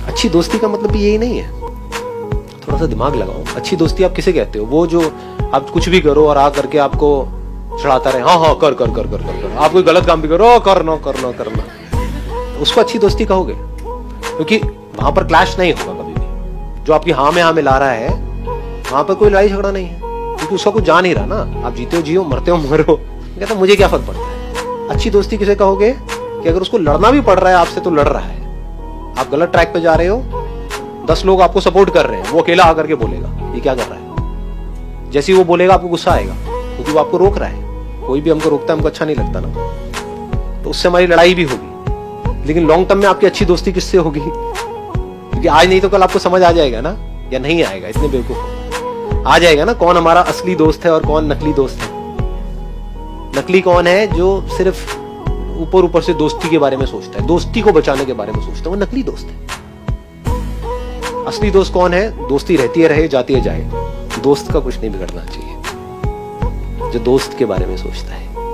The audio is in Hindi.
अच्छी दोस्ती का मतलब भी यही नहीं है। थोड़ा सा दिमाग लगाओ। अच्छी दोस्ती आप किसे कहते हो? वो जो आप कुछ भी करो और आ करके आपको चढ़ाता रहे, हाँ हाँ कर कर कर कर कर, कर। आप कोई गलत काम भी करो, करना करना करना, उसको अच्छी दोस्ती कहोगे? क्योंकि वहां पर क्लैश नहीं होगा कभी भी। जो आपकी हाँ में हाँ मिला रहा है, वहां पर कोई लड़ाई झगड़ा नहीं है, क्योंकि उसका कुछ जा नहीं रहा ना। आप जीते हो जियो, मरते हो मरो, कहता मुझे क्या फर्क पड़ता है। अच्छी दोस्ती किसे कहोगे? कि अगर उसको लड़ना भी पड़ रहा है आपसे तो लड़ रहा है। आप गलत ट्रैक पे जा रहे हो, 10 लोग आपको सपोर्ट कर रहे हैं, वो अकेला आकर के बोलेगा ये क्या कर रहा है। जैसे ही वो बोलेगा आपको गुस्सा आएगा, क्योंकि वो आपको रोक रहा है। कोई भी हमको रोकता है, हमको अच्छा नहीं लगता ना, तो उससे हमारी लड़ाई भी होगी। लेकिन लॉन्ग टर्म में आपकी अच्छी दोस्ती किससे होगी? क्योंकि आज नहीं तो कल आपको समझ आ जाएगा ना, या नहीं आएगा, इतने बेवकूफ आ जाएगा ना कौन हमारा असली दोस्त है और कौन नकली दोस्त है। नकली कौन है? जो सिर्फ ऊपर ऊपर से दोस्ती के बारे में सोचता है, दोस्ती को बचाने के बारे में सोचता है, वो नकली दोस्त है। असली दोस्त कौन है? दोस्ती रहती है रहे, जाती है जाए, दोस्त का कुछ नहीं बिगड़ना चाहिए, जो दोस्त के बारे में सोचता है।